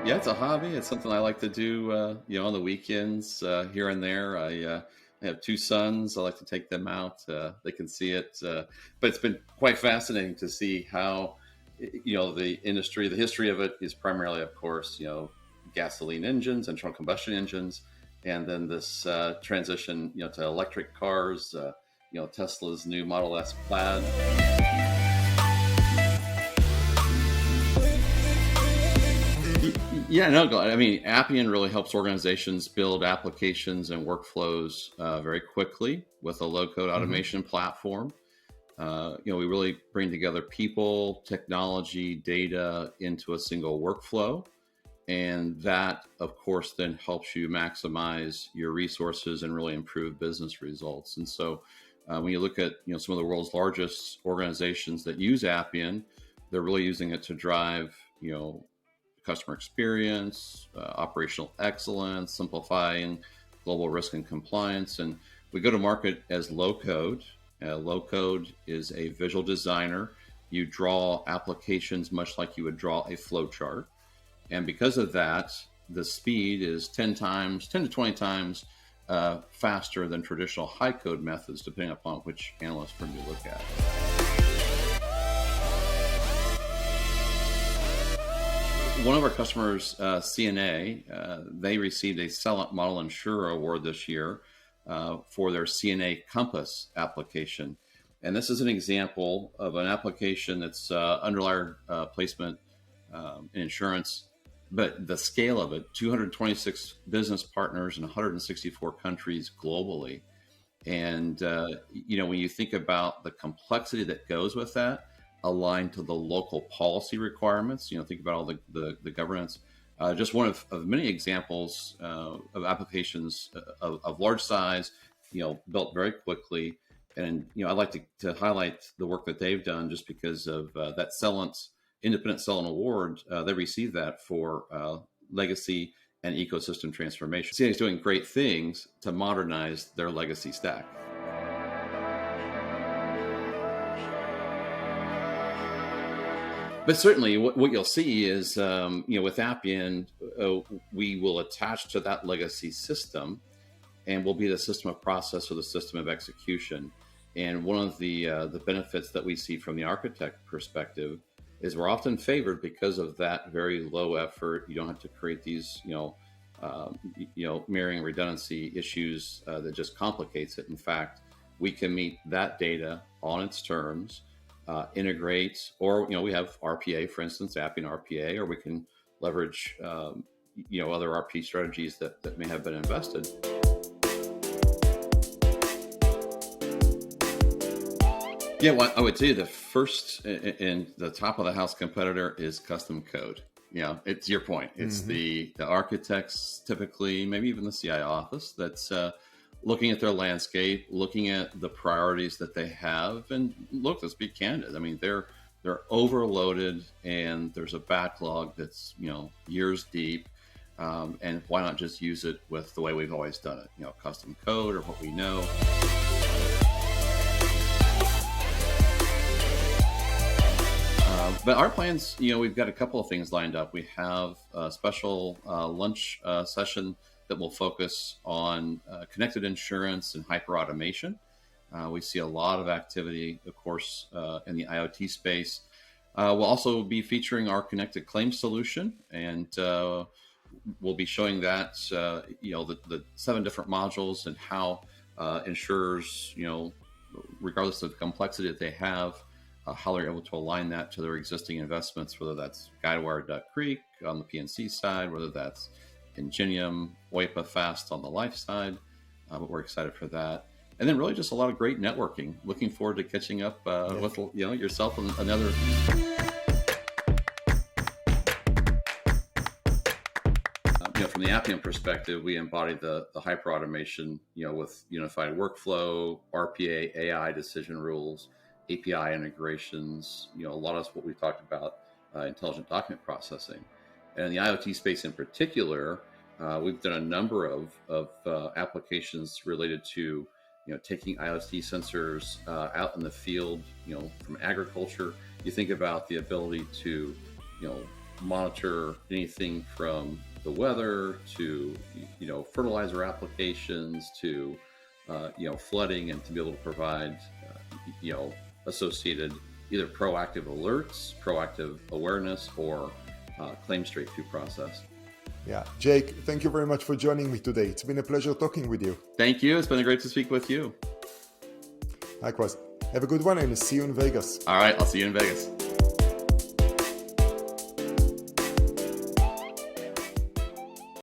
Yeah, it's a hobby. It's something I like to do, on the weekends, here and there. I have two sons. I like to take them out. They can see it, but it's been quite fascinating to see how, the industry, the history of it is primarily, of course, gasoline engines, internal combustion engines, and then this transition, to electric cars. Tesla's new Model S Plaid. Yeah, no, I mean, Appian really helps organizations build applications and workflows very quickly with a low-code Hmm. automation platform. We really bring together people, technology, data into a single workflow, and that, of course, then helps you maximize your resources and really improve business results. And so, when you look at some of the world's largest organizations that use Appian, they're really using it to drive customer experience, operational excellence, simplifying global risk and compliance. And we go to market as low code. Low code is a visual designer. You draw applications much like you would draw a flow chart. And because of that, the speed is 10 to 20 times faster than traditional high code methods, depending upon which analyst firm you look at. One of our customers, CNA, they received a CELENT Model Insurer Award this year for their CNA Compass application. And this is an example of an application that's underlier placement in insurance, but the scale of it, 226 business partners in 164 countries globally. And, when you think about the complexity that goes with that, aligned to the local policy requirements, think about all the governance. Just one of many examples of applications of large size, built very quickly. And, I'd like to highlight the work that they've done just because of that CELENT, Independent CELENT Award. They received that for legacy and ecosystem transformation. CNA is doing great things to modernize their legacy stack. But certainly, what you'll see is, with Appian, we will attach to that legacy system, and will be the system of process or the system of execution. And one of the benefits that we see from the architect perspective is we're often favored because of that very low effort. You don't have to create these, mirroring redundancy issues that just complicates it. In fact, we can meet that data on its terms. Integrate, or we have RPA, for instance, Appian RPA, or we can leverage other RP strategies that may have been invested. Yeah, well, I would say the first and the top of the house competitor is custom code. It's your point. It's the architects, typically, maybe even the CIO office, that's looking at their landscape, looking at the priorities that they have. And look, let's be candid. I mean, they're overloaded, and there's a backlog that's years deep. And why not just use it with the way we've always done it? Custom code, or what we know. But our plans, we've got a couple of things lined up. We have a special lunch session that will focus on connected insurance and hyperautomation. We see a lot of activity, of course, in the IoT space. We'll also be featuring our connected claims solution, and we'll be showing that, the 7 different modules, and how insurers, regardless of the complexity that they have, how they're able to align that to their existing investments, whether that's Guidewire, Duck Creek on the PNC side, whether that's Ingenium, OIPA Fast on the life side. But we're excited for that. And then really just a lot of great networking. Looking forward to catching up with yourself and another. From the Appian perspective, we embody the hyperautomation, with unified workflow, RPA, AI decision rules, API integrations, a lot of what we've talked about, intelligent document processing. And in the IoT space in particular, we've done a number of applications related to, taking IoT sensors out in the field, from agriculture. You think about the ability to, monitor anything from the weather to, fertilizer applications to, flooding, and to be able to provide, associated either proactive alerts, proactive awareness, or claim straight through process. Yeah. Jake, thank you very much for joining me today. It's been a pleasure talking with you. Thank you. It's been great to speak with you. Likewise. Have a good one and see you in Vegas. All right. I'll see you in Vegas.